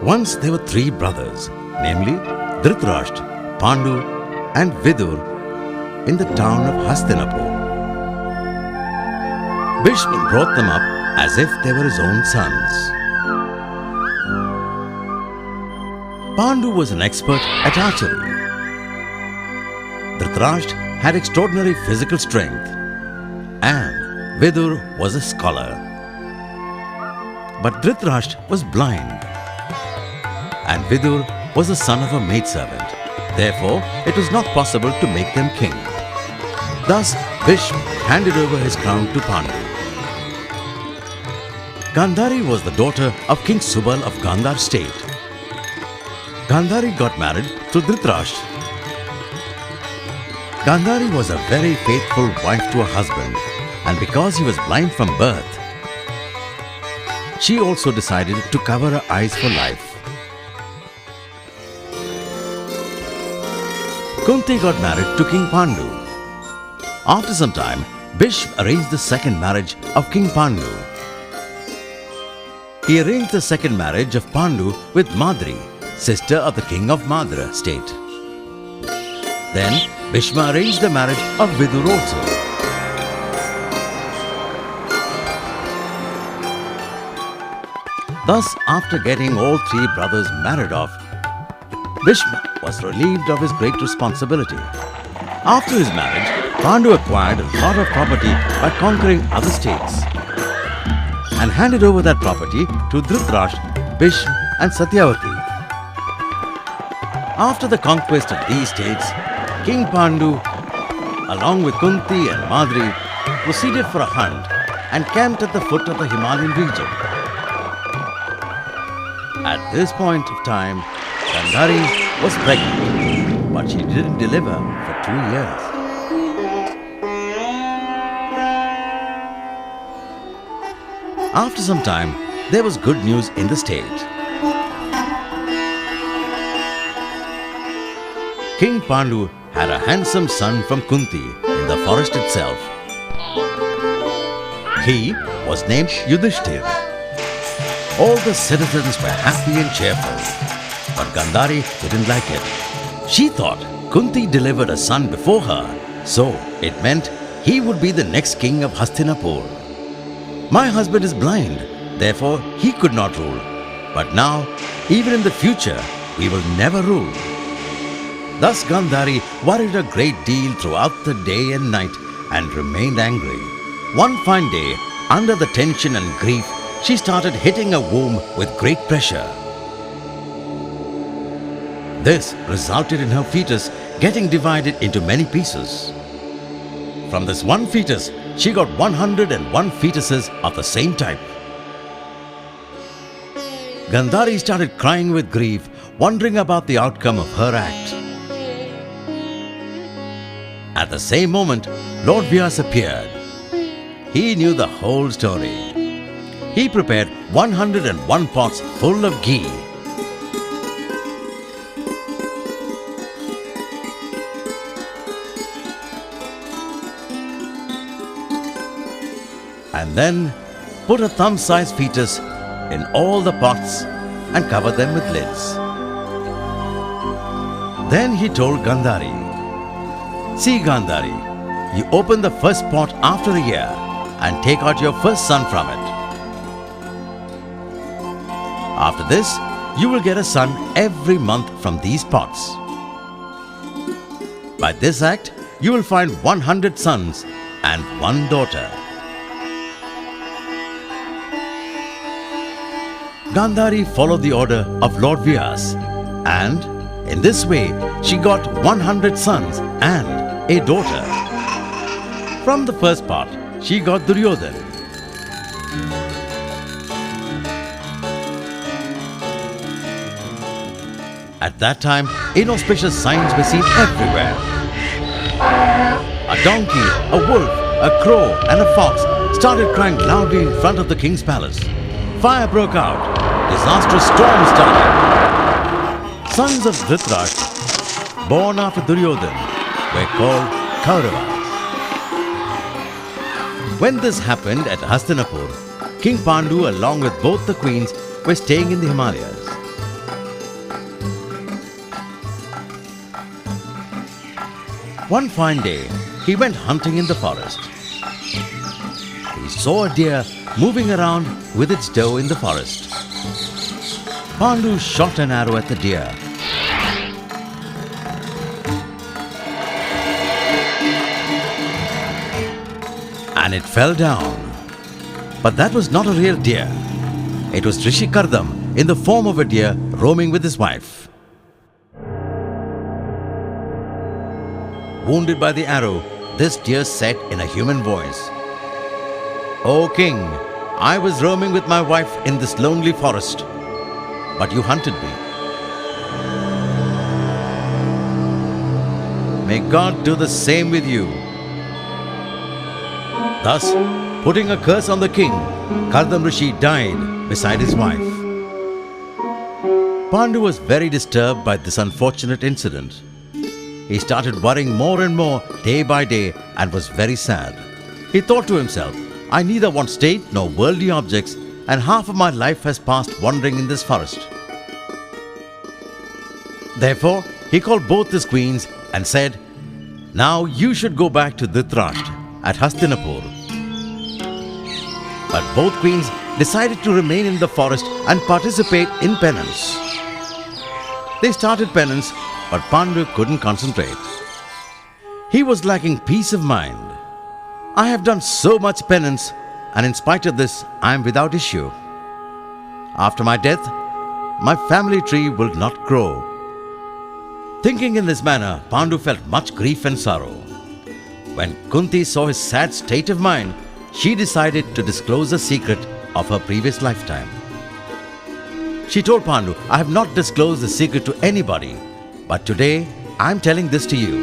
Once there were three brothers, namely Dhritarashtra, Pandu and Vidur, in the town of Hastinapur. Bhishma brought them up as if they were his own sons. Pandu was an expert at archery. Dhritarashtra had extraordinary physical strength, and Vidur was a scholar. But Dhritarashtra was blind, and Vidur was the son of a maidservant. Therefore, it was not possible to make them king. Thus, Bhishma handed over his crown to Pandu. Gandhari was the daughter of King Subal of Gandhar state. Gandhari got married to Dhritarashtra. Gandhari was a very faithful wife to her husband, and because he was blind from birth, she also decided to cover her eyes for life. Kunti got married to King Pandu. After some time, Bhishma arranged the second marriage of King Pandu. He arranged the second marriage of Pandu with Madri, sister of the king of Madra state. Then Bhishma arranged the marriage of Vidur also. Thus, after getting all three brothers married off, Bhishma was relieved of his great responsibility. After his marriage, Pandu acquired a lot of property by conquering other states and handed over that property to Dhritarashtra, Bhishma and Satyavati. After the conquest of these states, King Pandu, along with Kunti and Madri, proceeded for a hunt and camped at the foot of the Himalayan region. At this point of time, Gandhari was pregnant, but she didn't deliver for 2 years. After some time, there was good news in the state. King Pandu had a handsome son from Kunti in the forest itself. He was named Yudhishthir. All the citizens were happy and cheerful, but Gandhari didn't like it. She thought Kunti delivered a son before her, so it meant he would be the next king of Hastinapur. My husband is blind, therefore he could not rule. But now, even in the future, we will never rule. Thus Gandhari worried a great deal throughout the day and night and remained angry. One fine day, under the tension and grief, she started hitting her womb with great pressure. This resulted in her fetus getting divided into many pieces. From this one fetus, she got 101 fetuses of the same type. Gandhari started crying with grief, wondering about the outcome of her act. At the same moment, Lord Vyas appeared. He knew the whole story. He prepared 101 pots full of ghee. And then put a thumb-sized fetus in all the pots and covered them with lids. Then he told Gandhari, "See Gandhari, you open the first pot after a year and take out your first son from it. After this, you will get a son every month from these pots. By this act, you will find 100 sons and 1 daughter." Gandhari followed the order of Lord Vyas, and in this way she got 100 sons and a daughter. From the first pot, she got Duryodhana. At that time, inauspicious signs were seen everywhere. A donkey, a wolf, a crow and a fox started crying loudly in front of the king's palace. Fire broke out. Disastrous storm started. Sons of Dhritarashtra, born after Duryodhana, were called Kauravas. When this happened at Hastinapur, King Pandu along with both the queens were staying in the Himalayas. One fine day, he went hunting in the forest. He saw a deer moving around with its doe in the forest. Pandu shot an arrow at the deer. And it fell down. But that was not a real deer. It was Rishi Kardam in the form of a deer roaming with his wife. Wounded by the arrow, this deer said in a human voice, "O king, I was roaming with my wife in this lonely forest, but you hunted me. May God do the same with you." Thus, putting a curse on the king, Kardam Rishi died beside his wife. Pandu was very disturbed by this unfortunate incident. He started worrying more and more day by day and was very sad. He thought to himself, "I neither want state nor worldly objects, and half of my life has passed wandering in this forest." Therefore, he called both his queens and said, "Now you should go back to Dhritarashtra at Hastinapur." But both queens decided to remain in the forest and participate in penance. They started penance, but Pandu couldn't concentrate. He was lacking peace of mind. "I have done so much penance, and in spite of this, I am without issue. After my death, my family tree will not grow." Thinking in this manner, Pandu felt much grief and sorrow. When Kunti saw his sad state of mind, she decided to disclose the secret of her previous lifetime. She told Pandu, "I have not disclosed the secret to anybody, but today I am telling this to you."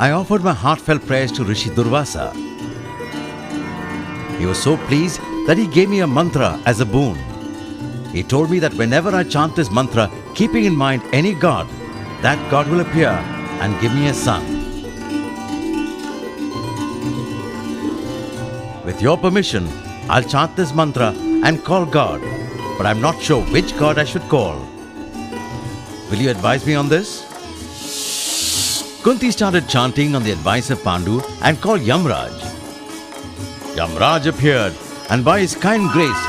I offered my heartfelt prayers to Rishi Durvasa. He was so pleased that he gave me a mantra as a boon. He told me that whenever I chant this mantra, keeping in mind any god, that god will appear and give me a son. With your permission, I'll chant this mantra and call God, but I'm not sure which god I should call. Will you advise me on this? Kunti started chanting on the advice of Pandu and called Yamraj. Yamraj appeared, and by his kind grace,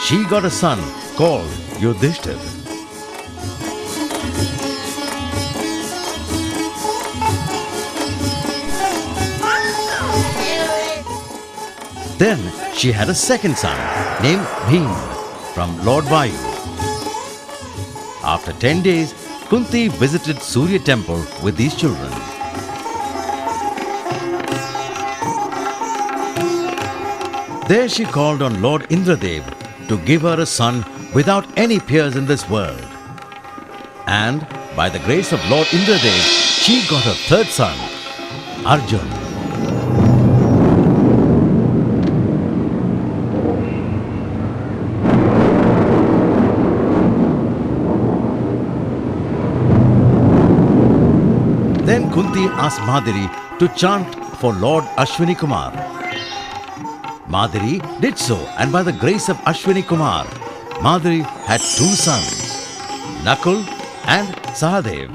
she got a son called Yudhishthir. Then she had a second son named Bhim from Lord Vayu. After 10 days, Kunti visited Surya temple with these children. There she called on Lord Indradev to give her a son without any peers in this world. And by the grace of Lord Indradev, she got her third son, Arjun. Then Kunti asked Madhuri to chant for Lord Ashwini Kumar. Madhuri did so, and by the grace of Ashwini Kumar, Madhuri had two sons, Nakul and Sahadev.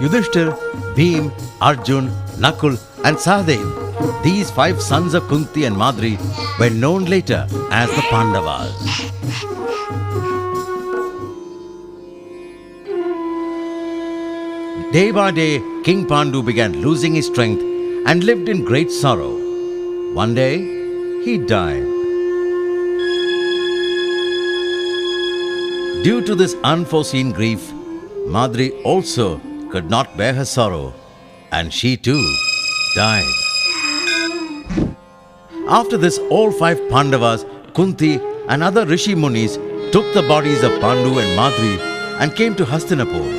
Yudhishthir, Bhim, Arjun, Nakul and Sahadev, these 5 sons of Kunti and Madhuri, were known later as the Pandavas. Day by day, King Pandu began losing his strength and lived in great sorrow. One day, he died. Due to this unforeseen grief, Madhuri also could not bear her sorrow, and she too died. After this, all 5 Pandavas, Kunti and other Rishi Munis took the bodies of Pandu and Madhuri and came to Hastinapur.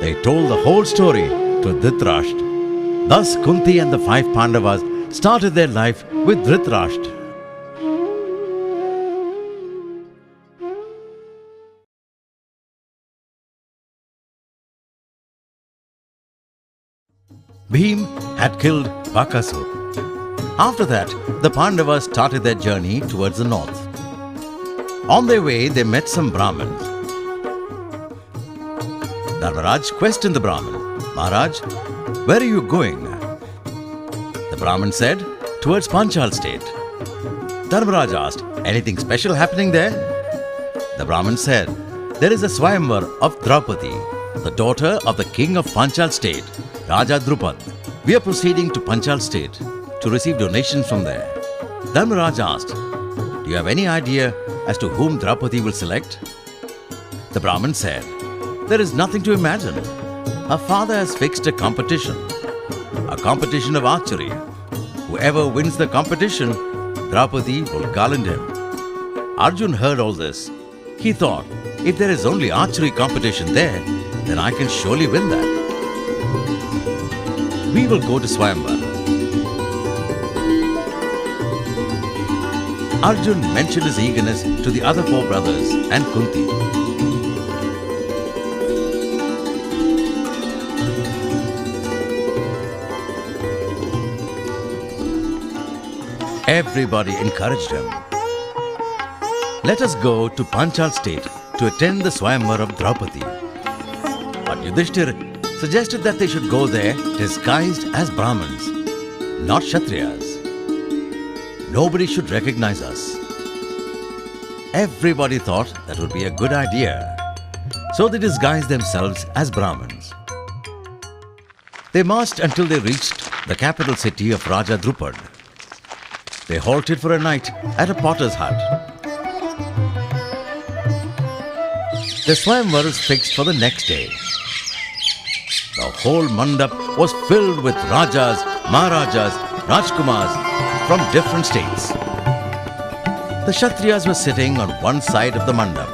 They told the whole story to Dhritarashtra. Thus, Kunti and the 5 Pandavas started their life with Dhritarashtra. Bhim had killed Bakasur. After that, the Pandavas started their journey towards the north. On their way, they met some Brahmins. Dharmaraj questioned the Brahmin, Maharaj, where are you going? The Brahmin said, towards Panchal state. Dharmaraj asked, anything special happening there? The Brahmin said, there is a Swayamvar of Draupadi, the daughter of the king of Panchal state, Raja Drupad. We are proceeding to Panchal state to receive donations from there. Dharmaraj asked, do you have any idea as to whom Draupadi will select? The Brahmin said, there is nothing to imagine. Her father has fixed a competition of archery. Whoever wins the competition, Draupadi will garland him. Arjun heard all this. He thought, if there is only archery competition there, then I can surely win that. We will go to Swayamvar. Arjun mentioned his eagerness to the other four brothers and Kunti. Everybody encouraged him. Let us go to Panchal state to attend the Swayamvar of Draupadi. But Yudhishthir suggested that they should go there disguised as Brahmins, not Kshatriyas. Nobody should recognize us. Everybody thought that would be a good idea. So they disguised themselves as Brahmins. They marched until they reached the capital city of Raja Drupad. They halted for a night at a potter's hut. The Swayamvar was fixed for the next day. The whole mandap was filled with Rajas, Maharajas, Rajkumars from different states. The Kshatriyas were sitting on one side of the mandap,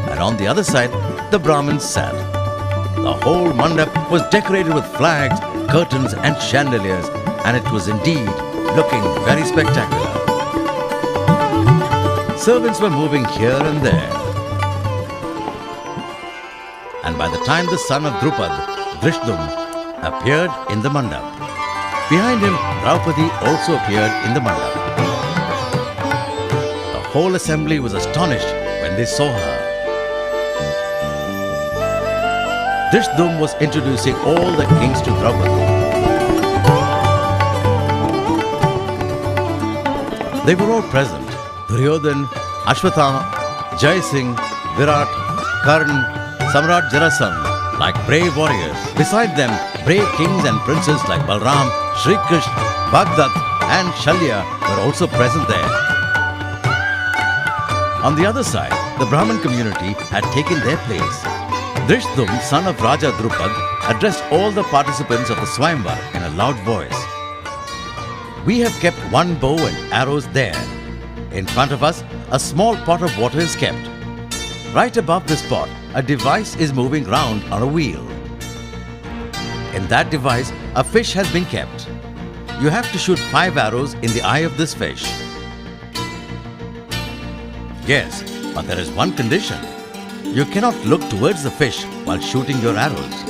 and on the other side, the Brahmins sat. The whole mandap was decorated with flags, curtains, and chandeliers, and it was indeed looking very spectacular. Servants were moving here and there. And by the time the son of Drupad, Drishdum, appeared in the mandap, behind him Draupadi also appeared in the mandap. The whole assembly was astonished when they saw her. Drishdum was introducing all the kings to Draupadi. They were all present: Duryodhan, Ashwathama, Jai Singh, Virat, Karn, Samrat Jarasandh, like brave warriors. Beside them, brave kings and princes like Balram, Shri Krishna, Bhagdat and Shalya were also present there. On the other side, the Brahmin community had taken their place. Drishdum, son of Raja Drupad, addressed all the participants of the Swayamvar in a loud voice. We have kept one bow and arrows there. In front of us, a small pot of water is kept. Right above this pot, a device is moving round on a wheel. In that device, a fish has been kept. You have to shoot 5 arrows in the eye of this fish. Yes, but there is one condition. You cannot look towards the fish while shooting your arrows.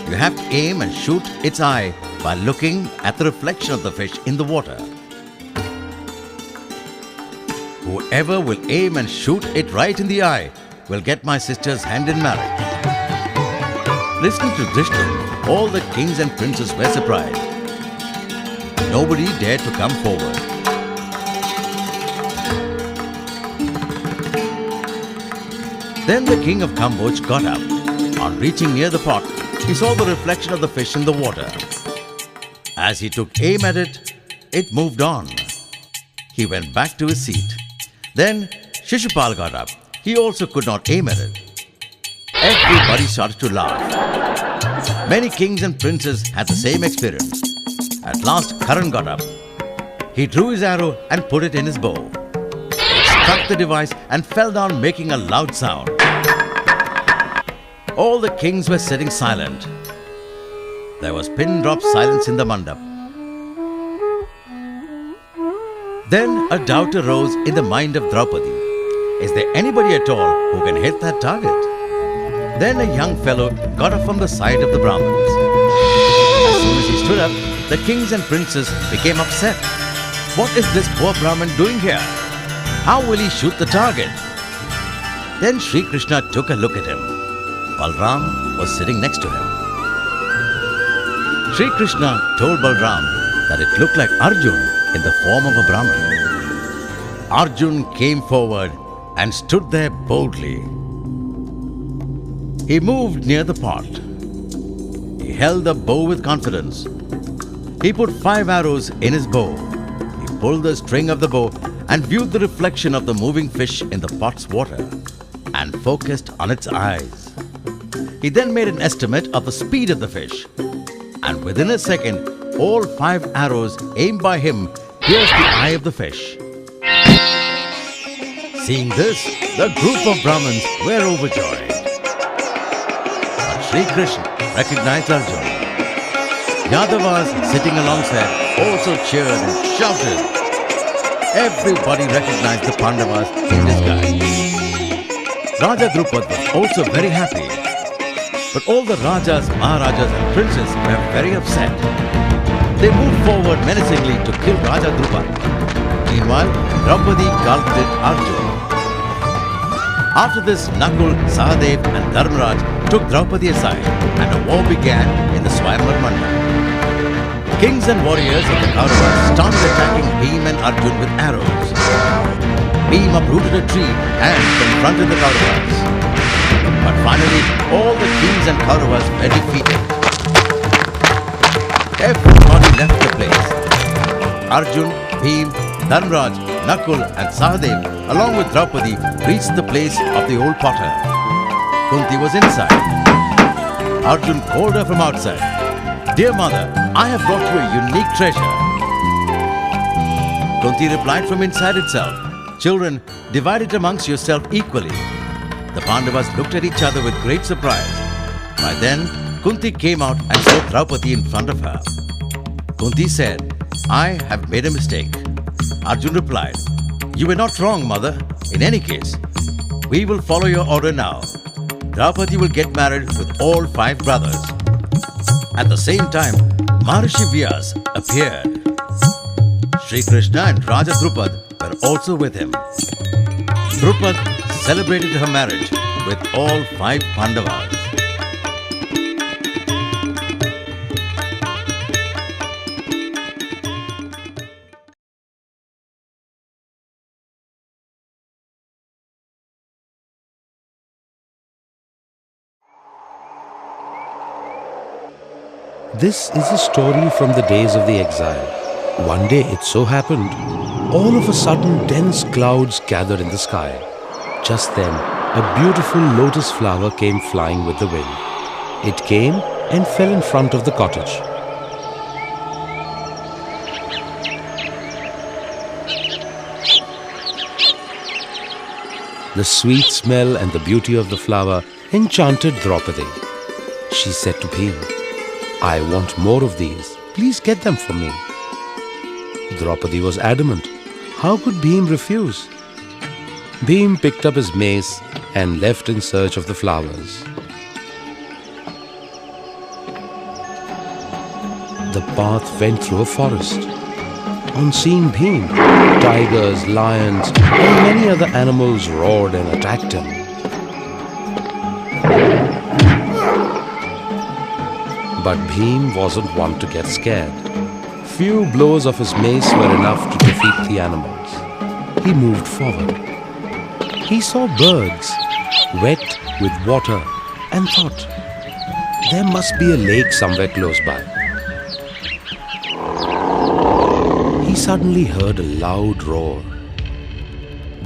You have to aim and shoot its eye by looking at the reflection of the fish in the water. Whoever will aim and shoot it right in the eye will get my sister's hand in marriage. Listening to Drishdum, all the kings and princes were surprised. Nobody dared to come forward. Then the king of Kamboj got up. On reaching near the pot, he saw the reflection of the fish in the water. As he took aim at it, it moved on. He went back to his seat. Then Shishupal got up. He also could not aim at it. Everybody started to laugh. Many kings and princes had the same experience. At last, Karan got up. He drew his arrow and put it in his bow. It struck the device and fell down, making a loud sound. All the kings were sitting silent. There was pin-drop silence in the mandap. Then a doubt arose in the mind of Draupadi. Is there anybody at all who can hit that target? Then a young fellow got up from the side of the Brahmins. As soon as he stood up, the kings and princes became upset. What is this poor Brahmin doing here? How will he shoot the target? Then Sri Krishna took a look at him. Balram was sitting next to him. Sri Krishna told Balram that it looked like Arjun in the form of a Brahmin. Arjun came forward and stood there boldly. He moved near the pot. He held the bow with confidence. He put 5 arrows in his bow. He pulled the string of the bow and viewed the reflection of the moving fish in the pot's water and focused on its eyes. He then made an estimate of the speed of the fish, and within a second, all 5 arrows aimed by him pierced the eye of the fish. Seeing this, the group of Brahmins were overjoyed. But Sri Krishna recognized Arjun. Yadavas sitting alongside also cheered and shouted. Everybody recognized the Pandavas in disguise. Raja Drupad was also very happy. But all the Rajas, Maharajas and princes were very upset. They moved forward menacingly to kill Raja Drupad. Meanwhile, Draupadi gulped Arjun. After this, Nakul, Sahadev and Dharmaraj took Draupadi aside and a war began in the Swayamvar Mandap. Kings and warriors of the Kauravas started attacking Bhim and Arjun with arrows. Bhim uprooted a tree and confronted the Kauravas. But finally, all the kings and Kauravas were defeated. Everybody left the place. Arjun, Bhim, Dharmaraj, Nakul and Sahadev along with Draupadi reached the place of the old potter. Kunti was inside. Arjun called her from outside. "Dear mother, I have brought you a unique treasure." Kunti replied from inside itself, "Children, divide it amongst yourself equally." The Pandavas looked at each other with great surprise. By then, Kunti came out and saw Draupadi in front of her. Kunti said, "I have made a mistake." Arjun replied, "You were not wrong, mother. In any case, we will follow your order now. Draupadi will get married with all 5 brothers." At the same time, Maharishi Vyas appeared. Sri Krishna and Raja Drupad were also with him. Drupad celebrated her marriage with all 5 Pandavas. This is a story from the days of the exile. One day it so happened, all of a sudden dense clouds gathered in the sky. Just then, a beautiful lotus flower came flying with the wind. It came and fell in front of the cottage. The sweet smell and the beauty of the flower enchanted Draupadi. She said to Bhim, "I want more of these. Please get them for me." Draupadi was adamant. How could Bhim refuse? Bhim picked up his mace and left in search of the flowers. The path went through a forest. On seeing Bhim, tigers, lions, and many other animals roared and attacked him. But Bhim wasn't one to get scared. Few blows of his mace were enough to defeat the animals. He moved forward. He saw birds, wet with water, and thought, there must be a lake somewhere close by. He suddenly heard a loud roar.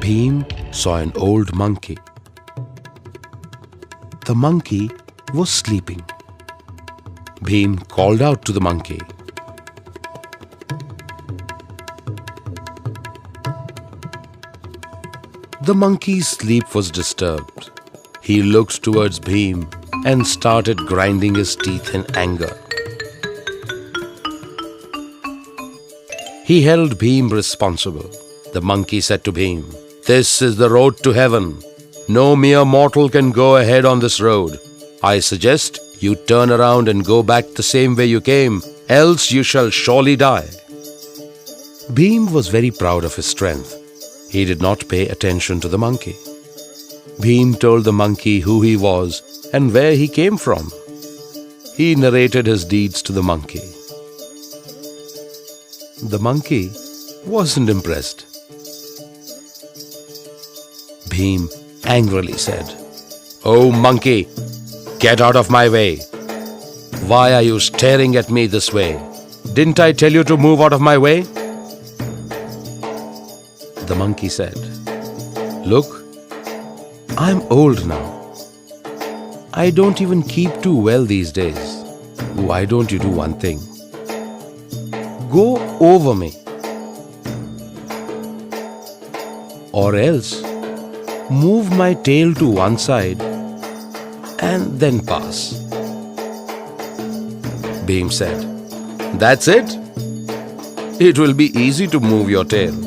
Bhim saw an old monkey. The monkey was sleeping. Bhim called out to the monkey. The monkey's sleep was disturbed. He looked towards Bhim and started grinding his teeth in anger. He held Bhim responsible. The monkey said to Bhim, "This is the road to heaven. No mere mortal can go ahead on this road. I suggest you turn around and go back the same way you came, else you shall surely die." Bhim was very proud of his strength. He did not pay attention to the monkey. Bhim told the monkey who he was and where he came from. He narrated his deeds to the monkey. The monkey wasn't impressed. Bhim angrily said, "Oh monkey, get out of my way. Why are you staring at me this way? Didn't I tell you to move out of my way?" The monkey said, "Look, I'm old now. I don't even keep too well these days. Why don't you do one thing? Go over me. Or else, move my tail to one side and then pass." Bhim said, "That's it? It will be easy to move your tail."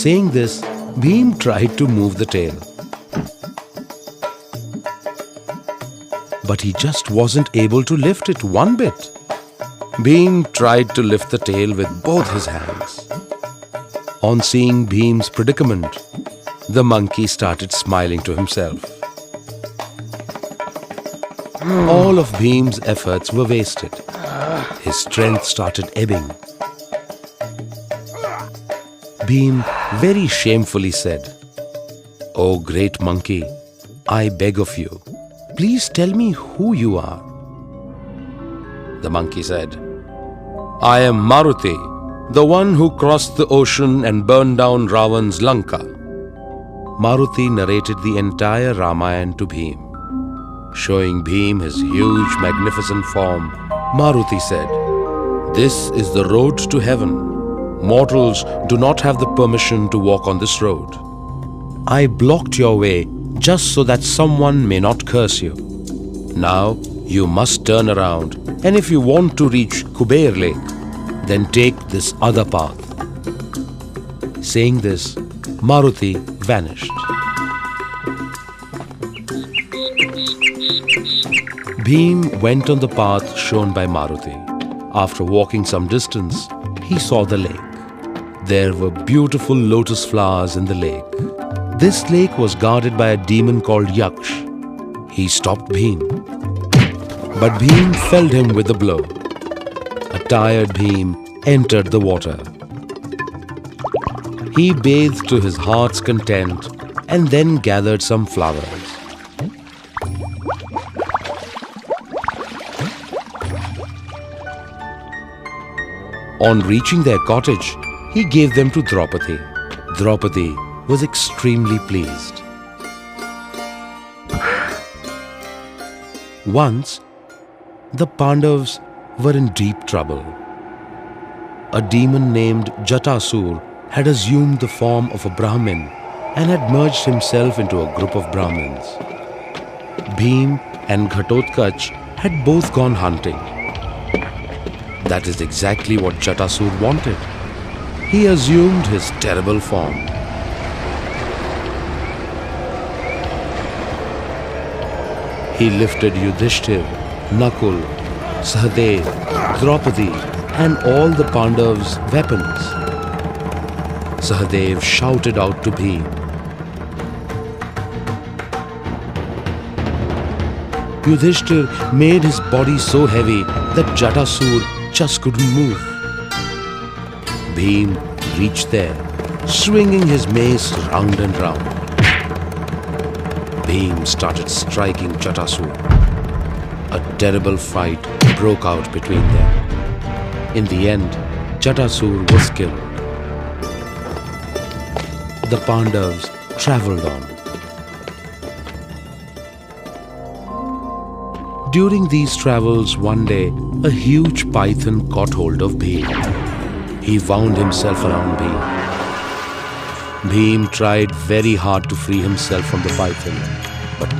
Saying this, Bhim tried to move the tail. But he just wasn't able to lift it one bit. Bhim tried to lift the tail with both his hands. On seeing Bhim's predicament, the monkey started smiling to himself. All of Bhim's efforts were wasted. His strength started ebbing. Bhim very shamefully said, "Oh great monkey, I beg of you, please tell me who you are." The monkey said, "I am Maruti, the one who crossed the ocean and burned down Ravan's Lanka." Maruti narrated the entire Ramayana to Bhim. Showing Bhim his huge, magnificent form, Maruti said, "This is the road to heaven. Mortals do not have the permission to walk on this road. I blocked your way just so that someone may not curse you. Now you must turn around, and if you want to reach Kuber Lake, then take this other path." Saying this, Maruti vanished. Bhim went on the path shown by Maruti. After walking some distance, he saw the lake. There were beautiful lotus flowers in the lake. This lake was guarded by a demon called Yaksh. He stopped Bhim, but Bhim felled him with a blow. A tired Bhim entered the water. He bathed to his heart's content and then gathered some flowers. On reaching their cottage, he gave them to Draupadi. Draupadi was extremely pleased. Once, the Pandavas were in deep trouble. A demon named Jatasur had assumed the form of a Brahmin and had merged himself into a group of Brahmins. Bhim and Ghatotkach had both gone hunting. That is exactly what Jatasur wanted. He assumed his terrible form. He lifted Yudhishthir, Nakul, Sahadev, Draupadi and all the Pandavas' weapons. Sahadev shouted out to Bhim, Yudhishthir made his body so heavy that Jatasur just couldn't move. Bhim reached there, swinging his mace round and round. Bhim started striking Jatasur. A terrible fight broke out between them. In the end, Jatasur was killed. The Pandavas travelled on. During these travels, one day, a huge python caught hold of Bhim. He wound himself around Bhim. Bhim tried very hard to free himself from the python, but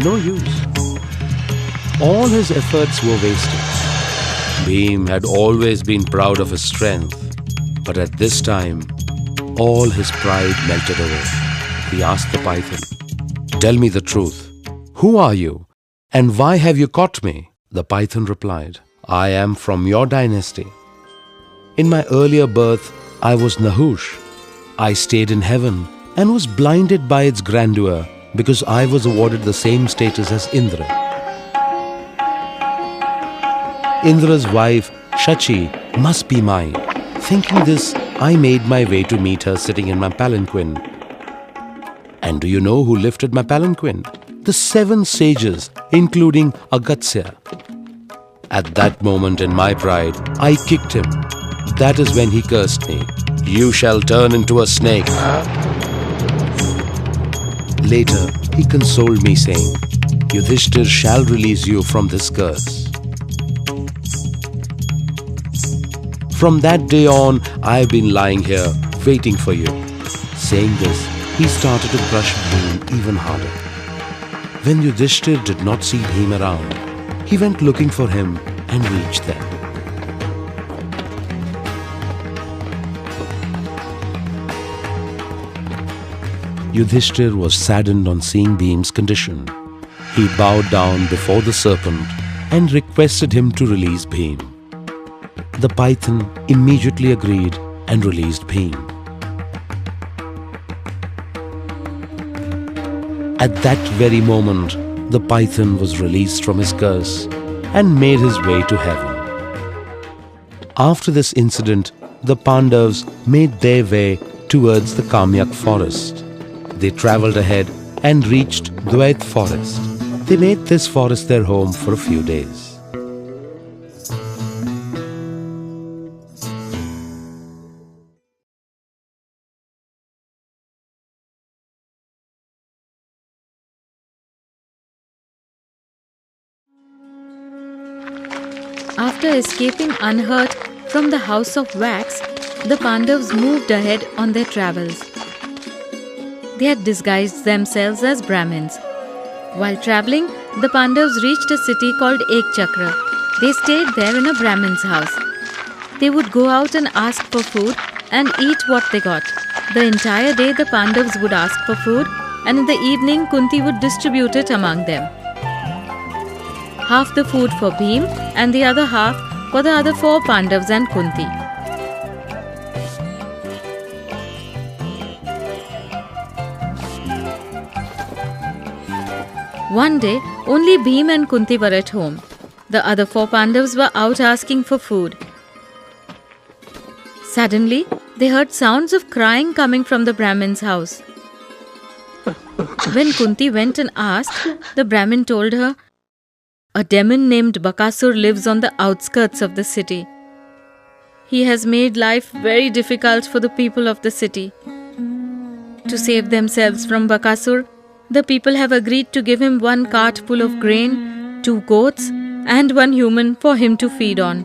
no use. All his efforts were wasted. Bhim had always been proud of his strength, but at this time, all his pride melted away. He asked the python, "Tell me the truth. Who are you? And why have you caught me?" The python replied, "I am from your dynasty. In my earlier birth, I was Nahush. I stayed in heaven and was blinded by its grandeur because I was awarded the same status as Indra. Indra's wife, Shachi, must be mine. Thinking this, I made my way to meet her sitting in my palanquin. And do you know who lifted my palanquin? The 7 sages, including Agastya. At that moment in my pride, I kicked him. That is when he cursed me. You shall turn into a snake. Later, he consoled me saying, Yudhishthir shall release you from this curse. From that day on, I have been lying here, waiting for you. Saying this, he started to crush Bhim even harder. When Yudhishthir did not see Bhim around, he went looking for him and reached there. Yudhishthir was saddened on seeing Bhim's condition. He bowed down before the serpent and requested him to release Bhim. The python immediately agreed and released Bhim. At that very moment, the python was released from his curse and made his way to heaven. After this incident, the Pandavas made their way towards the Kamyak forest. They travelled ahead and reached Dvait forest. They made this forest their home for a few days. After escaping unhurt from the house of wax, the Pandavas moved ahead on their travels. They had disguised themselves as Brahmins. While travelling, the Pandavas reached a city called Ekchakra. They stayed there in a Brahmin's house. They would go out and ask for food and eat what they got. The entire day the Pandavas would ask for food, and in the evening Kunti would distribute it among them. Half the food for Bhim and the other half for the other 4 Pandavas and Kunti. One day, only Bhim and Kunti were at home. The other 4 Pandavas were out asking for food. Suddenly, they heard sounds of crying coming from the Brahmin's house. When Kunti went and asked, the Brahmin told her, "A demon named Bakasur lives on the outskirts of the city. He has made life very difficult for the people of the city. To save themselves from Bakasur, the people have agreed to give him 1 cart full of grain, 2 goats, and 1 human for him to feed on.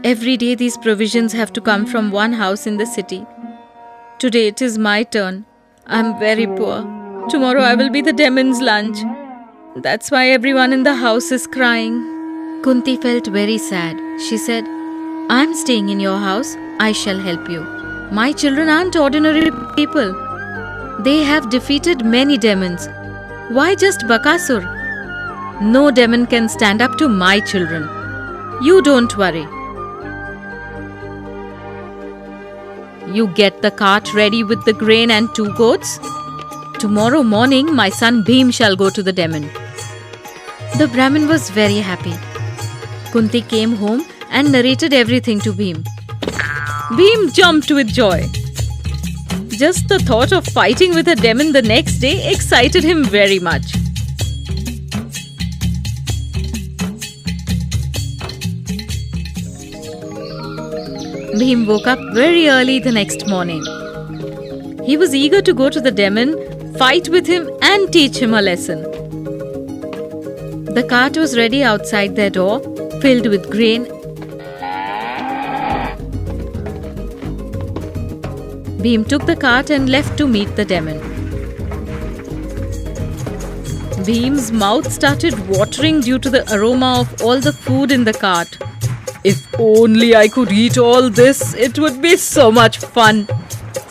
Every day these provisions have to come from 1 house in the city. Today it is my turn. I am very poor. Tomorrow I will be the demon's lunch. That's why everyone in the house is crying." Kunti felt very sad. She said, "I'm staying in your house. I shall help you. My children aren't ordinary people. They have defeated many demons. Why just Bakasur? No demon can stand up to my children. You don't worry. You get the cart ready with the grain and 2 goats. Tomorrow morning my son Bhim shall go to the demon." The Brahmin was very happy. Kunti came home and narrated everything to Bhim. Bhim jumped with joy. Just the thought of fighting with a demon the next day excited him very much. Bhim woke up very early the next morning. He was eager to go to the demon, fight with him and teach him a lesson. The cart was ready outside their door, filled with grain. Bhim took the cart and left to meet the demon. Bhim's mouth started watering due to the aroma of all the food in the cart. If only I could eat all this, it would be so much fun.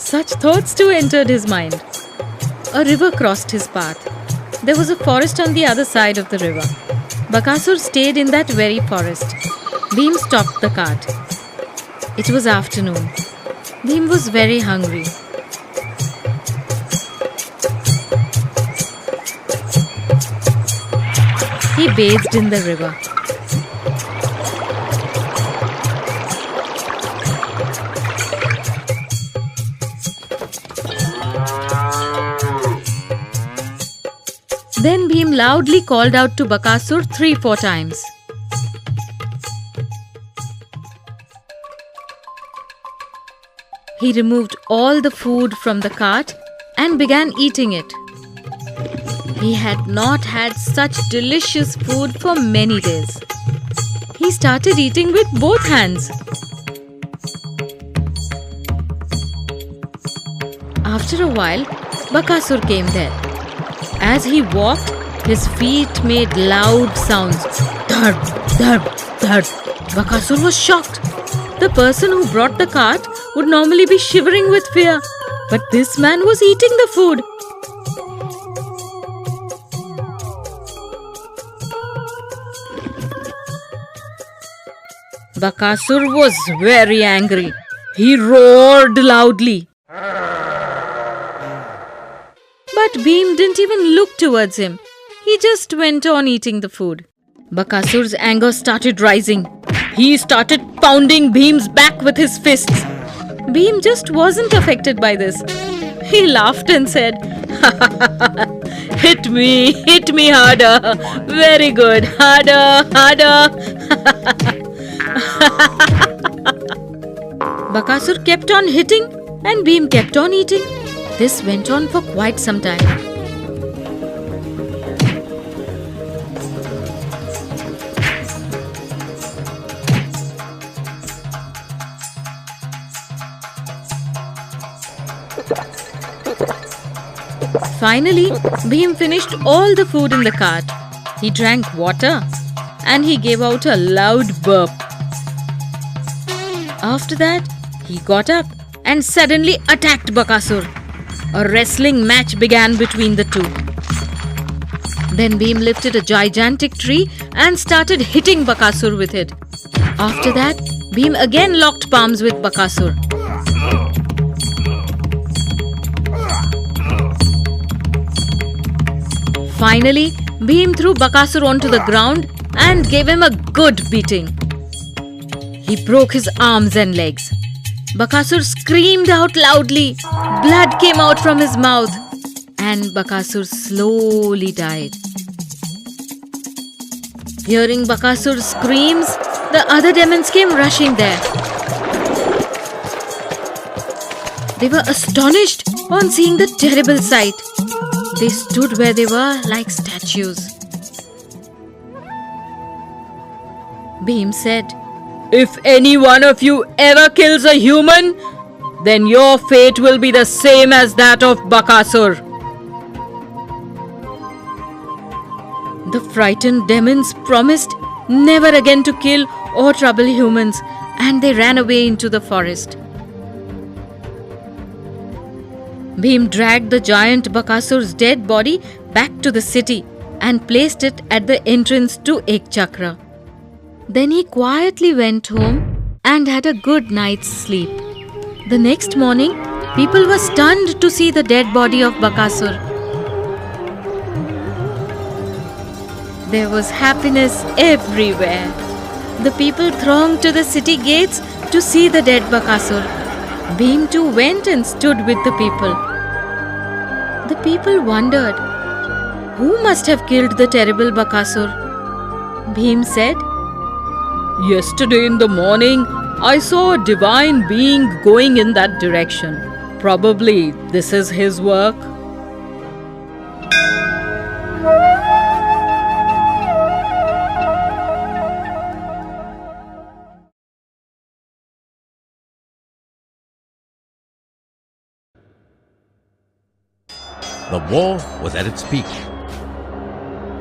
Such thoughts too entered his mind. A river crossed his path. There was a forest on the other side of the river. Bakasur stayed in that very forest. Bhim stopped the cart. It was afternoon. Bhim was very hungry. he bathed in the river. Then Bhim loudly called out to Bakasur 3-4 times. He removed all the food from the cart and began eating it. He had not had such delicious food for many days. He started eating with both hands. After a while, Bakasur came there. As he walked, his feet made loud sounds. Thud, thud, thud. Bakasur was shocked. The person who brought the cart would normally be shivering with fear, but this man was eating the food. Bakasur was very angry. He roared loudly. But Bhim didn't even look towards him. He just went on eating the food. Bakasur's anger started rising. He started pounding Bhim's back with his fists. Bhim just wasn't affected by this. He laughed and said, hit me harder. Very good, harder, harder. Bakasur kept on hitting and Bhim kept on eating. This went on for quite some time. Finally, Bhim finished all the food in the cart. He drank water and he gave out a loud burp. After that, he got up and suddenly attacked Bakasur. A wrestling match began between the two. Then Bhim lifted a gigantic tree and started hitting Bakasur with it. After that, Bhim again locked palms with Bakasur. Finally, Bhim threw Bakasur onto the ground and gave him a good beating. He broke his arms and legs. Bakasur screamed out loudly. Blood came out from his mouth. And Bakasur slowly died. Hearing Bakasur's screams, the other demons came rushing there. They were astonished on seeing the terrible sight. They stood where they were like statues. Bhim said, "If any one of you ever kills a human, then your fate will be the same as that of Bakasur." The frightened demons promised never again to kill or trouble humans, and they ran away into the forest. Bhim dragged the giant Bakasur's dead body back to the city and placed it at the entrance to Ekchakra. Then he quietly went home and had a good night's sleep. The next morning, people were stunned to see the dead body of Bakasur. There was happiness everywhere. The people thronged to the city gates to see the dead Bakasur. Bhim too went and stood with the people. The people wondered, who must have killed the terrible Bakasur? Bhim said, "Yesterday in the morning, I saw a divine being going in that direction. Probably this is his work." The war was at its peak.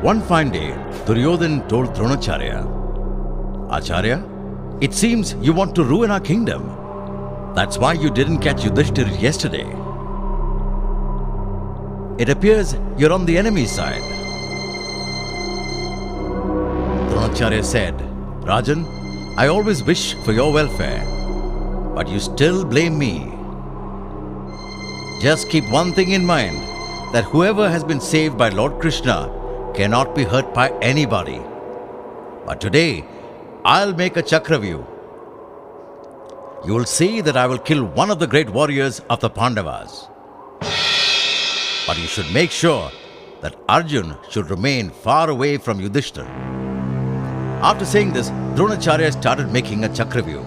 One fine day, Duryodhan told Dronacharya, "Acharya, it seems you want to ruin our kingdom. That's why you didn't catch Yudhishthir yesterday. It appears you're on the enemy's side." Dronacharya said, "Rajan, I always wish for your welfare, but you still blame me. Just keep one thing in mind, that whoever has been saved by Lord Krishna cannot be hurt by anybody. But today, I'll make a Chakravyuh. You will see that I will kill one of the great warriors of the Pandavas. But you should make sure that Arjun should remain far away from Yudhishthir. After saying this, Dronacharya started making a Chakravyuh.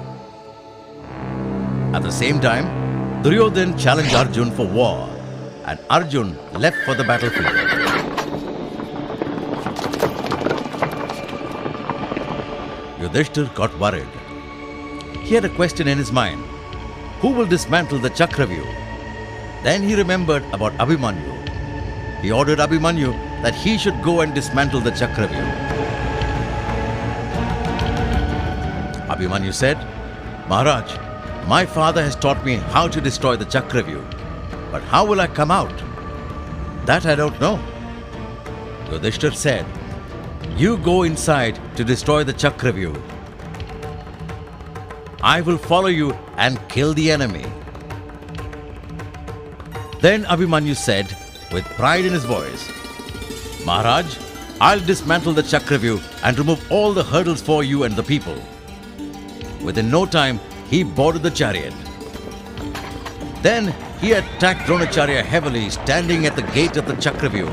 At the same time, Duryodhan challenged Arjun for war, and Arjun left for the battlefield. Yudhishthir got worried. He had a question in his mind. Who will dismantle the Chakravyuh? Then he remembered about Abhimanyu. He ordered Abhimanyu that he should go and dismantle the Chakravyuh. Abhimanyu said, Maharaj, my father has taught me how to destroy the Chakravyuh. But how will I come out? That I don't know. Yudhishthir said, you go inside to destroy the Chakravyuh. I will follow you and kill the enemy. Then Abhimanyu said, with pride in his voice, Maharaj, I'll dismantle the Chakravyuh and remove all the hurdles for you and the people. Within no time, he boarded the chariot. Then he attacked Dronacharya heavily, standing at the gate of the Chakravyuh,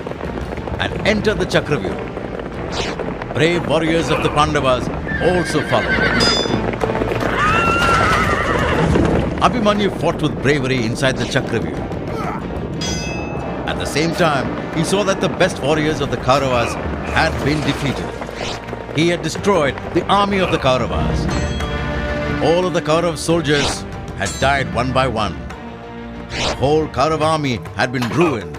and entered the Chakravyuh. Brave warriors of the Pandavas also followed. Abhimanyu fought with bravery inside the Chakravyuh. At the same time, he saw that the best warriors of the Kauravas had been defeated. He had destroyed the army of the Kauravas. All of the Kaurav soldiers had died one by one. The whole Kaurav army had been ruined,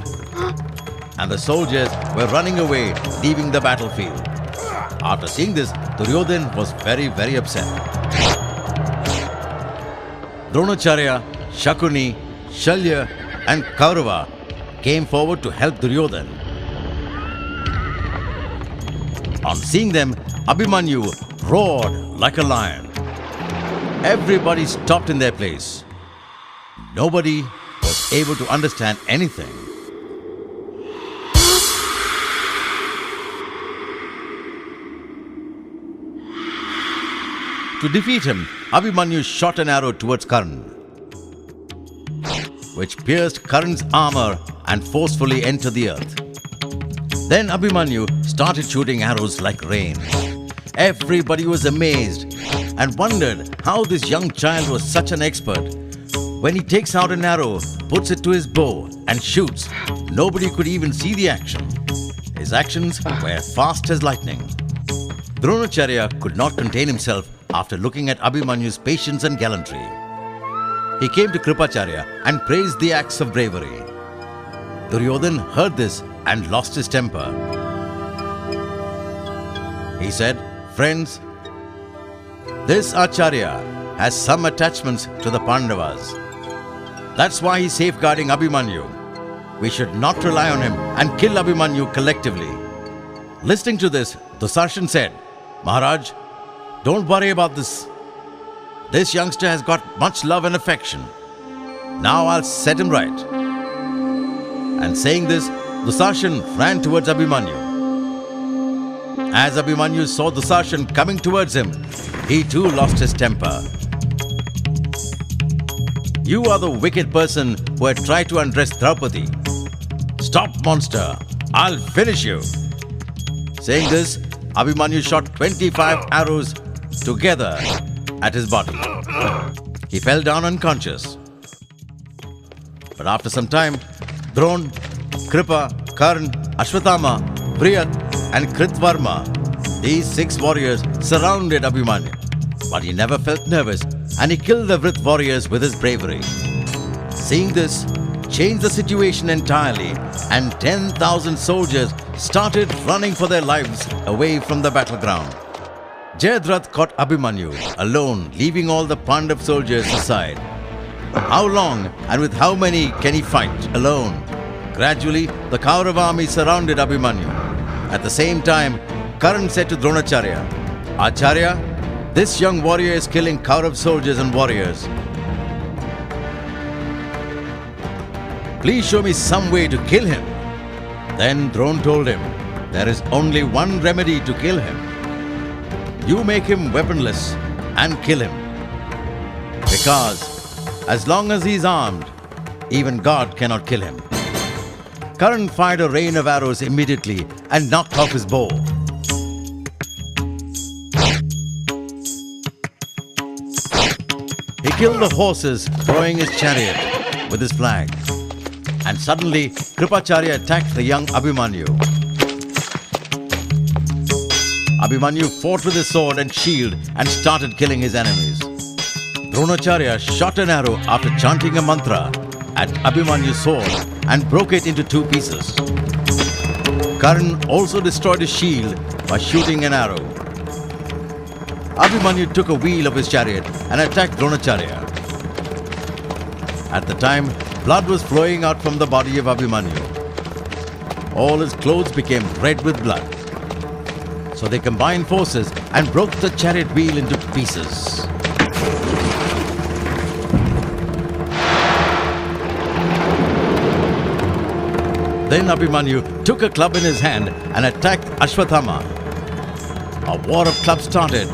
and the soldiers were running away, leaving the battlefield. After seeing this, Duryodhan was very upset. Dronacharya, Shakuni, Shalya and Kaurava came forward to help Duryodhan. On seeing them, Abhimanyu roared like a lion. Everybody stopped in their place. Nobody was able to understand anything. To defeat him, Abhimanyu shot an arrow towards Karna, which pierced Karna's armor and forcefully entered the earth. Then Abhimanyu started shooting arrows like rain. Everybody was amazed and wondered how this young child was such an expert. When he takes out an arrow, puts it to his bow and shoots, nobody could even see the action. His actions were fast as lightning. Dronacharya could not contain himself after looking at Abhimanyu's patience and gallantry. He came to Kripacharya and praised the acts of bravery. Duryodhan heard this and lost his temper. He said, friends, this Acharya has some attachments to the Pandavas. That's why he's safeguarding Abhimanyu. We should not rely on him and kill Abhimanyu collectively. Listening to this, Dusashan said, Maharaj, don't worry about this. This youngster has got much love and affection. Now I'll set him right. And saying this, Dusashan ran towards Abhimanyu. As Abhimanyu saw Dusashan coming towards him, he too lost his temper. You are the wicked person who had tried to undress Draupadi. Stop, monster! I'll finish you! Saying this, Abhimanyu shot 25 arrows together at his body. He fell down unconscious. But after some time, Dron, Kripa, Karn, Ashwatthama, Priyat and Kritvarma, these 6 warriors surrounded Abhimanyu. But he never felt nervous and he killed the Vrit warriors with his bravery. Seeing this, changed the situation entirely and 10,000 soldiers started running for their lives away from the battleground. Jayadratha caught Abhimanyu alone, leaving all the Pandav soldiers aside. How long and with how many can he fight alone? Gradually, the Kaurava army surrounded Abhimanyu. At the same time, Karan said to Dronacharya, Acharya, this young warrior is killing Kaurav soldiers and warriors. Please show me some way to kill him. Then Dron told him, There is only one remedy to kill him. You make him weaponless and kill him. Because as long as he is armed, even God cannot kill him. Karan fired a rain of arrows immediately and knocked off his bow. He killed the horses, throwing his chariot with his flag. And suddenly, Kripacharya attacked the young Abhimanyu. Abhimanyu fought with his sword and shield and started killing his enemies. Dronacharya shot an arrow after chanting a mantra at Abhimanyu's sword and broke it into 2 pieces. Karan also destroyed his shield by shooting an arrow. Abhimanyu took a wheel of his chariot and attacked Dronacharya. At the time, blood was flowing out from the body of Abhimanyu. All his clothes became red with blood. So they combined forces and broke the chariot wheel into pieces. Then Abhimanyu took a club in his hand and attacked Ashwathama. A war of clubs started.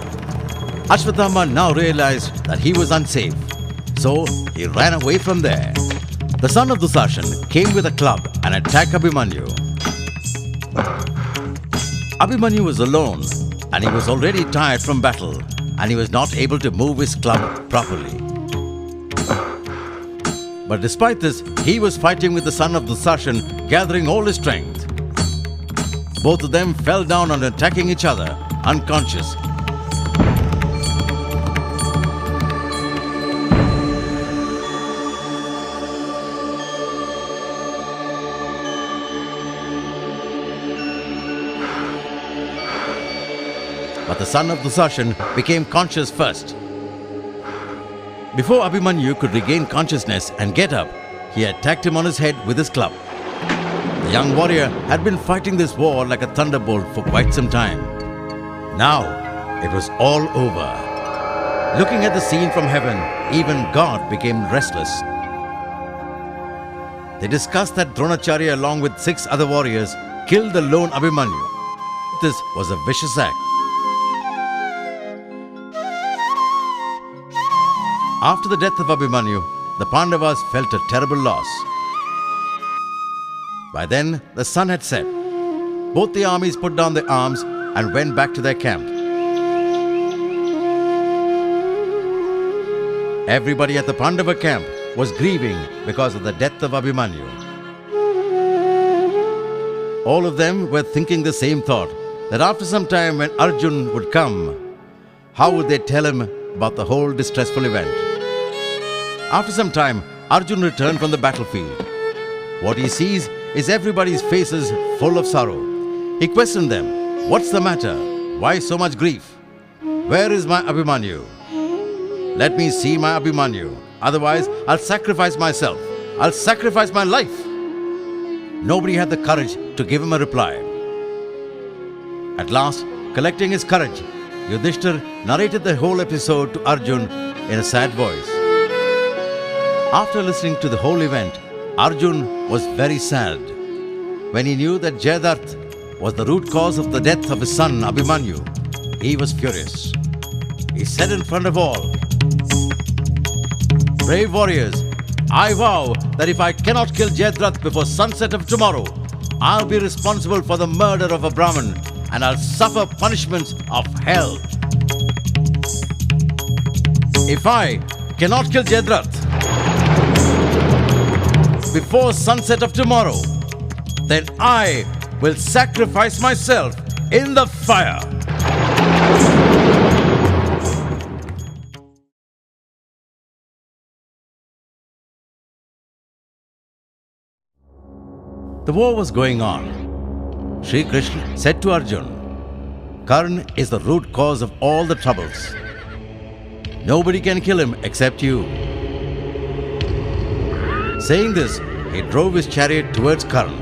Ashwathama now realized that he was unsafe, so he ran away from there. The son of Dusashan came with a club and attacked Abhimanyu. Abhimanyu was alone and he was already tired from battle and he was not able to move his club properly. But despite this, he was fighting with the son of Dusashan, gathering all his strength. Both of them fell down on attacking each other, unconscious. But the son of Dusashan became conscious first. Before Abhimanyu could regain consciousness and get up, he attacked him on his head with his club. The young warrior had been fighting this war like a thunderbolt for quite some time. Now, it was all over. Looking at the scene from heaven, even God became restless. They discussed that Dronacharya, along with 6 other warriors, killed the lone Abhimanyu. This was a vicious act. After the death of Abhimanyu, the Pandavas felt a terrible loss. By then, the sun had set. Both the armies put down their arms and went back to their camp. Everybody at the Pandava camp was grieving because of the death of Abhimanyu. All of them were thinking the same thought, that after some time when Arjun would come, how would they tell him about the whole distressful event? After some time, Arjun returned from the battlefield. What he sees is everybody's faces full of sorrow. He questioned them, "What's the matter? Why so much grief? Where is my Abhimanyu? Let me see my Abhimanyu. Otherwise, I'll sacrifice myself. I'll sacrifice my life." Nobody had the courage to give him a reply. At last, collecting his courage, Yudhishthir narrated the whole episode to Arjun in a sad voice. After listening to the whole event, Arjun was very sad. When he knew that Jayadratha was the root cause of the death of his son Abhimanyu, he was furious. He said in front of all, "Brave warriors, I vow that if I cannot kill Jayadratha before sunset of tomorrow, I'll be responsible for the murder of a Brahmin and I'll suffer punishments of hell. If I cannot kill Jayadratha before sunset of tomorrow, then I will sacrifice myself in the fire." The war was going on. Sri Krishna said to Arjun, "Karna is the root cause of all the troubles. Nobody can kill him except you." Saying this, he drove his chariot towards Karna.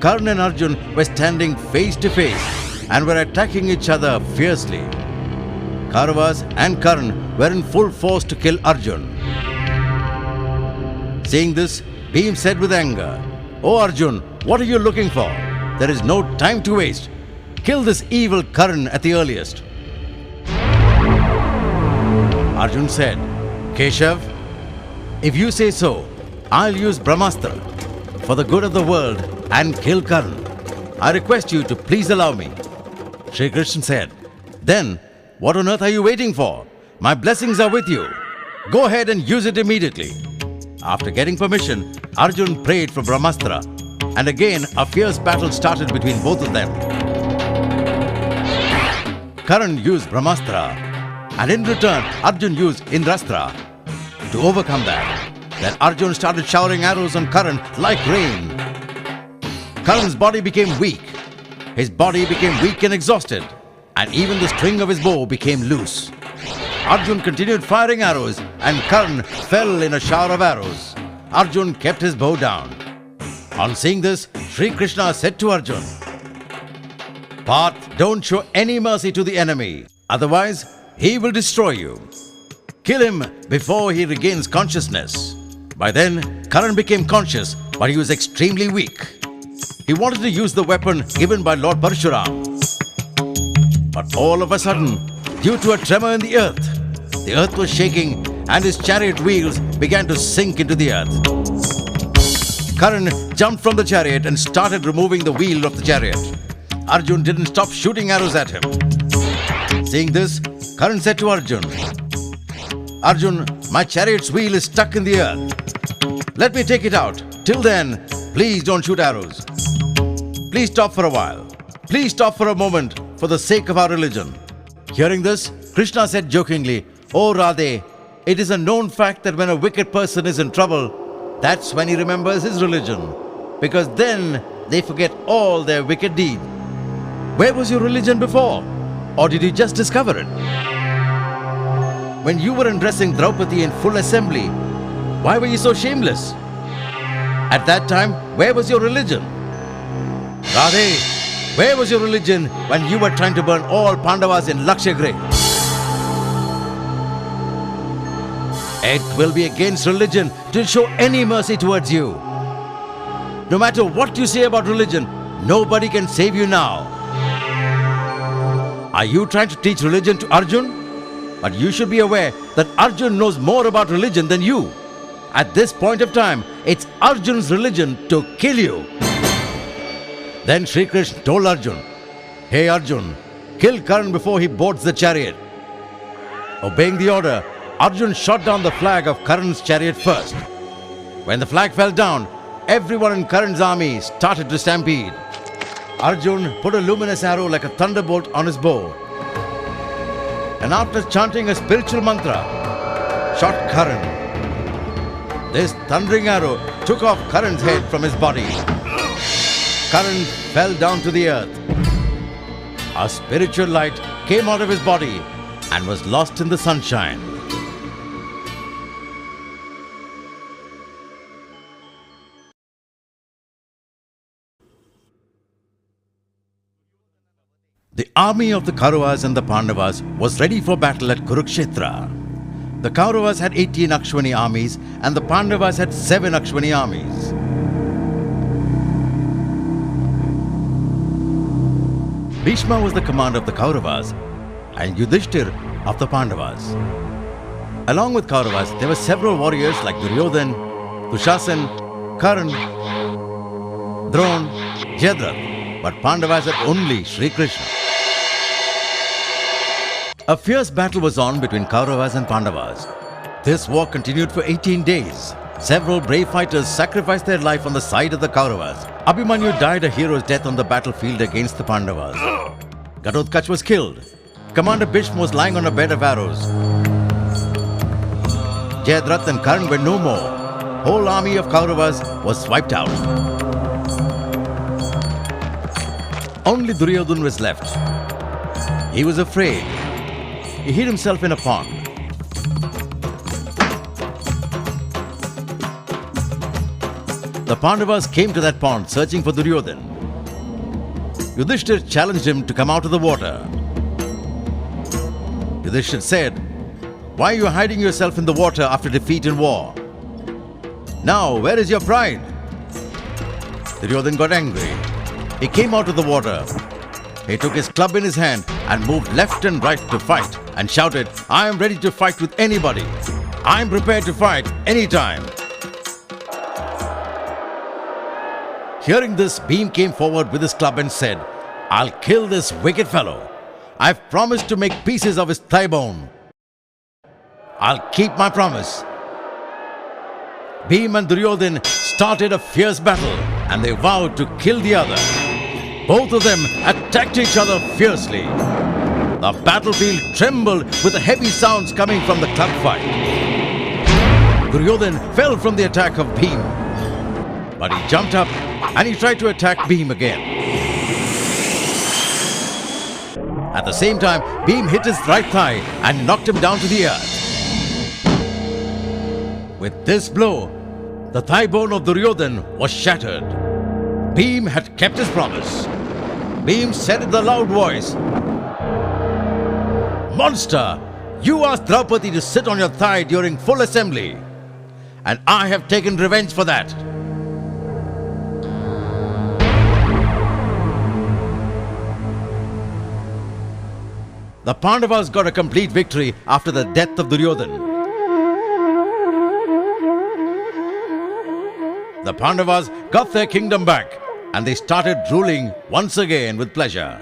Karna and Arjun were standing face to face and were attacking each other fiercely. Kauravas and Karna were in full force to kill Arjun. Seeing this, Bhim said with anger, "Oh Arjun, what are you looking for? There is no time to waste. Kill this evil Karan at the earliest. Arjun said, Keshav, if you say so, I'll use Brahmastra for the good of the world and kill Karan. I request you to please allow me. Shri Krishna said, then what on earth are you waiting for? My blessings are with you. Go ahead and use it immediately. After getting permission, Arjun prayed for Brahmastra, and again a fierce battle started between both of them. Karan used Brahmastra, and in return Arjun used Indrastra. To overcome that, then Arjun started showering arrows on Karan like rain. Karan's body became weak. His body became weak and exhausted, and even the string of his bow became loose. Arjun continued firing arrows, and Karan fell in a shower of arrows. Arjun kept his bow down. On seeing this, Sri Krishna said to Arjun, Parth, don't show any mercy to the enemy, otherwise he will destroy you. Kill him before he regains consciousness. By then, Karan became conscious, but he was extremely weak. He wanted to use the weapon given by Lord Parshuram. But all of a sudden, due to a tremor in the earth was shaking and his chariot wheels began to sink into the earth. Karan jumped from the chariot and started removing the wheel of the chariot. Arjun didn't stop shooting arrows at him. Seeing this, Karan said to Arjun, Arjun, my chariot's wheel is stuck in the earth. Let me take it out. Till then, please don't shoot arrows. Please stop for a while. Please stop for a moment for the sake of our religion. Hearing this, Krishna said jokingly, Oh Radhe, it is a known fact that when a wicked person is in trouble, that's when he remembers his religion, because then they forget all their wicked deeds. Where was your religion before? Or did you just discover it? When you were undressing Draupadi in full assembly, why were you so shameless? At that time, where was your religion? Radhe, where was your religion when you were trying to burn all Pandavas in Lakshagriha? It will be against religion to show any mercy towards you. No matter what you say about religion, nobody can save you now. Are you trying to teach religion to Arjun? But you should be aware that Arjun knows more about religion than you. At this point of time, it's Arjun's religion to kill you. Then Sri Krishna told Arjun, Hey Arjun, kill Karan before he boards the chariot. Obeying the order, Arjun shot down the flag of Karan's chariot first. When the flag fell down, everyone in Karan's army started to stampede. Arjun put a luminous arrow like a thunderbolt on his bow, and after chanting a spiritual mantra, shot Karan. This thundering arrow took off Karan's head from his body. Karan fell down to the earth. A spiritual light came out of his body and was lost in the sunshine. The army of the Kauravas and the Pandavas was ready for battle at Kurukshetra. The Kauravas had 18 Akshwani armies and the Pandavas had 7 Akshwani armies. Bhishma was the commander of the Kauravas and Yudhishthir of the Pandavas. Along with Kauravas, there were several warriors like Duryodhan, Dushasan, Karan, Dron, Jayadratha, but Pandavas had only Sri Krishna. A fierce battle was on between Kauravas and Pandavas. This war continued for 18 days. Several brave fighters sacrificed their life on the side of the Kauravas. Abhimanyu died a hero's death on the battlefield against the Pandavas. Ghatotkacha was killed. Commander Bhishma was lying on a bed of arrows. Jayadratha and Karan were no more. Whole army of Kauravas was wiped out. Only Duryodhan was left. He was afraid. He hid himself in a pond. The Pandavas came to that pond searching for Duryodhan. Yudhishthir challenged him to come out of the water. Yudhishthir said, Why are you hiding yourself in the water after defeat in war? Now, where is your pride? Duryodhan got angry. he came out of the water. He took his club in his hand and moved left and right to fight and shouted, "I am ready to fight with anybody. I am prepared to fight anytime." Hearing this, Bhim came forward with his club and said, "I'll kill this wicked fellow. I've promised to make pieces of his thigh bone. I'll keep my promise." Bhim and Duryodhan started a fierce battle and they vowed to kill the other. Both of them attacked each other fiercely. The battlefield trembled with the heavy sounds coming from the club fight. Duryodhan fell from the attack of Bhim, but he jumped up and he tried to attack Bhim again. At the same time, Bhim hit his right thigh and knocked him down to the earth. With this blow, the thigh bone of Duryodhan was shattered. Bhim had kept his promise. Bhim said in a loud voice, "Monster, you asked Draupadi to sit on your thigh during full assembly, and I have taken revenge for that." The Pandavas got a complete victory after the death of Duryodhan. The Pandavas got their kingdom back and they started ruling once again with pleasure.